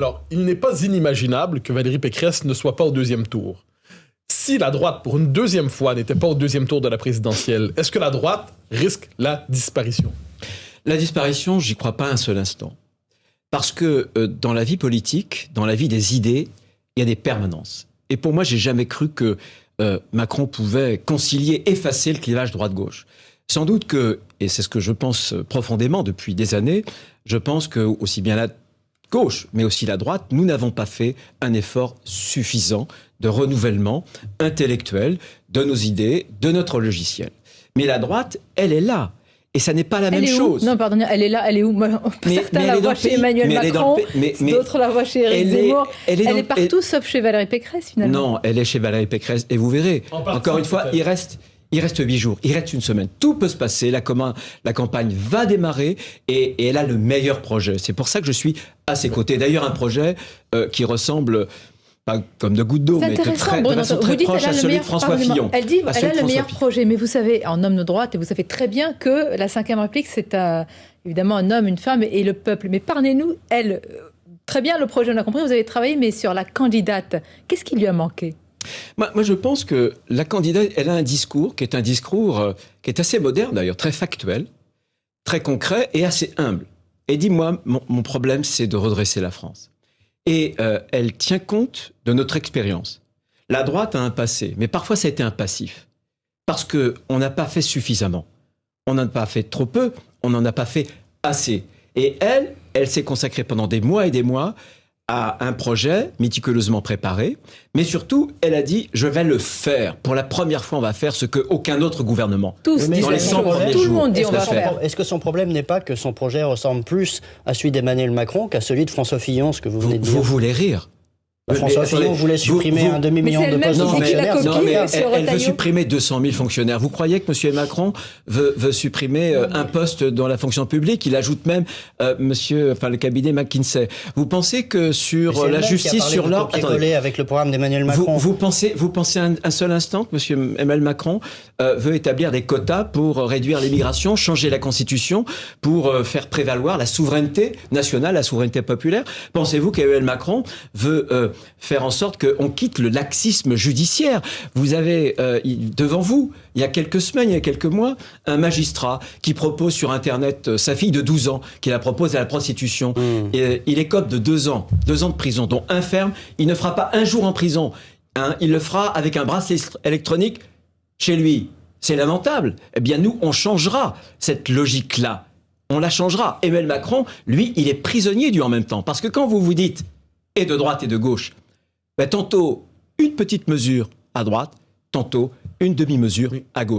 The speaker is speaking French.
Alors, il n'est pas inimaginable que Valérie Pécresse ne soit pas au deuxième tour. Si la droite, pour une deuxième fois, n'était pas au deuxième tour de la présidentielle, est-ce que la droite risque la disparition? La disparition, j'y crois pas un seul instant. Parce que dans la vie politique, dans la vie des idées, il y a des permanences. Et pour moi, j'ai jamais cru que Macron pouvait concilier, effacer le clivage droite-gauche. Sans doute que, et c'est ce que je pense profondément depuis des années, je pense que aussi bien la gauche, mais aussi la droite, nous n'avons pas fait un effort suffisant de renouvellement intellectuel de nos idées, de notre logiciel. Mais la droite, elle est là. Et ça n'est pas la même chose. Non, pardon, elle est là, elle est où? Certains la voient chez Emmanuel Macron, d'autres la voient chez Éric Zemmour. Elle est partout, sauf chez Valérie Pécresse, finalement. Non, elle est chez Valérie Pécresse, et vous verrez. Encore une fois, il reste 8 jours, il reste une semaine. Tout peut se passer, la campagne va démarrer, et elle a le meilleur projet. C'est pour ça que je suis à ses côtés. D'ailleurs, un projet qui ressemble... pas comme de gouttes d'eau, mais de façon très proche à celui de François Fillon. Elle dit qu'elle a le meilleur projet, mais vous savez, en homme de droite, et vous savez très bien que la Ve République, c'est évidemment un homme, une femme et le peuple. Mais parlez-nous, elle, très bien le projet, on a compris, vous avez travaillé, mais sur la candidate, qu'est-ce qui lui a manqué? Moi, je pense que la candidate, elle a un discours qui est assez moderne d'ailleurs, très factuel, très concret et assez humble. Et dis-moi, mon problème, c'est de redresser la France. Et elle tient compte de notre expérience. La droite a un passé, mais parfois ça a été un passif. Parce qu'on n'a pas fait suffisamment. On n'en a pas fait trop peu, on n'en a pas fait assez. Et elle s'est consacrée pendant des mois et des mois à un projet méticuleusement préparé, mais surtout, elle a dit « je vais le faire ». Pour la première fois, on va faire ce qu'aucun autre gouvernement tous dans les 100 premiers tout jours. Le monde dit on va faire. Est-ce que son problème n'est pas que son projet ressemble plus à celui d'Emmanuel Macron qu'à celui de François Fillon, ce que vous venez de dire? Vous voulez rire? François Fillon voulait supprimer un demi-million de postes de fonctionnaires. Non, mais elle veut supprimer 200 000 fonctionnaires. Vous croyez que M. Macron veut supprimer un poste dans la fonction publique? Il ajoute même le cabinet McKinsey. Vous pensez que sur la justice, sur l'ordre... Attendez, avec le programme d'Emmanuel Macron. Vous pensez un seul instant que M. Emmanuel Macron veut établir des quotas pour réduire l'immigration, changer la Constitution, pour faire prévaloir la souveraineté nationale, la souveraineté populaire? Pensez-vous qu'Emmanuel Macron veut faire en sorte qu'on quitte le laxisme judiciaire? Vous avez devant vous, il y a quelques semaines, il y a quelques mois, un magistrat qui propose sur Internet sa fille de 12 ans, qui la propose à la prostitution. Et, il écope de 2 ans de prison, dont un ferme. Il ne fera pas un jour en prison. Il le fera avec un bracelet électronique chez lui. C'est lamentable. Eh bien, nous, on changera cette logique-là. On la changera. Emmanuel Macron, lui, il est prisonnier du en même temps. Parce que quand vous vous dites et de droite et de gauche, tantôt une petite mesure à droite, tantôt une demi-mesure à gauche.